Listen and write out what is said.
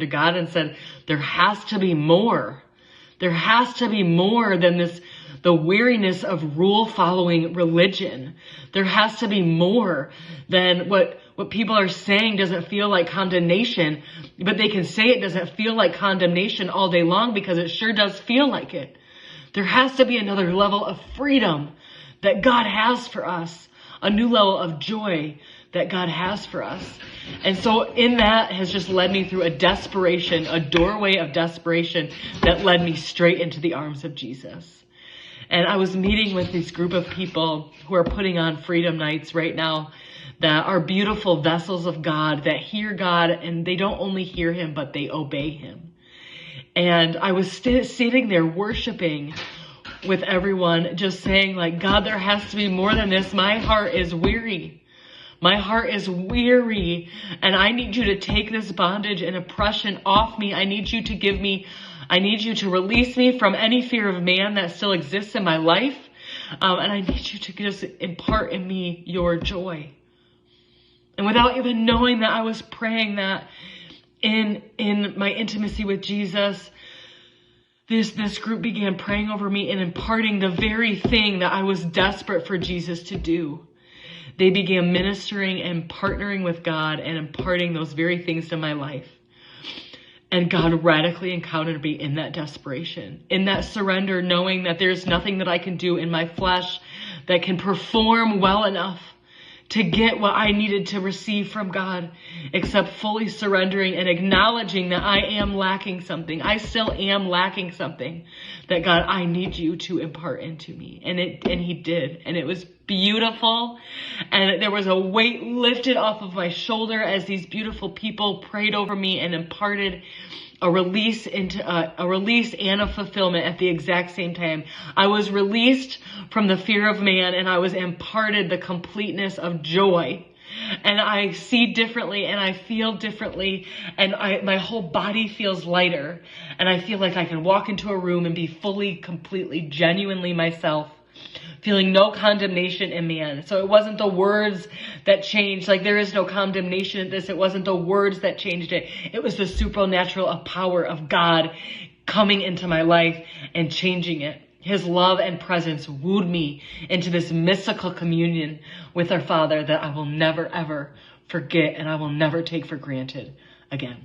to God and said, there has to be more. There has to be more than the weariness of rule-following religion. There has to be more than what people are saying doesn't feel like condemnation, but they can say it doesn't feel like condemnation all day long because it sure does feel like it. There has to be another level of freedom that God has for us, a new level of joy that God has for us. And so in that has just led me through a doorway of desperation that led me straight into the arms of Jesus. And I was meeting with this group of people who are putting on Freedom Nights right now that are beautiful vessels of God that hear God, and they don't only hear him, but they obey him. And I was sitting there worshiping with everyone, just saying like, God, there has to be more than this. My heart is weary. My heart is weary, and I need you to take this bondage and oppression off me. I need you to release me from any fear of man that still exists in my life. And I need you to just impart in me your joy. And without even knowing that, I was praying that in my intimacy with Jesus, this group began praying over me and imparting the very thing that I was desperate for Jesus to do. They began ministering and partnering with God and imparting those very things to my life. And God radically encountered me in that desperation, in that surrender, knowing that there's nothing that I can do in my flesh that can perform well enough to get what I needed to receive from God, except fully surrendering and acknowledging that I am lacking something. I still am lacking something that God, I need you to impart into me. And he did. And it was beautiful. And there was a weight lifted off of my shoulder as these beautiful people prayed over me and imparted a release and a fulfillment at the exact same time. I was released from the fear of man, and I was imparted the completeness of joy. And I see differently, and I feel differently, and my whole body feels lighter, and I feel like I can walk into a room and be fully, completely, genuinely myself, feeling no condemnation in man. So it wasn't the words that changed. Like, there is no condemnation in this. It wasn't the words that changed it. It was the supernatural power of God coming into my life and changing it. His love and presence wooed me into this mystical communion with our Father that I will never, ever forget, and I will never take for granted again.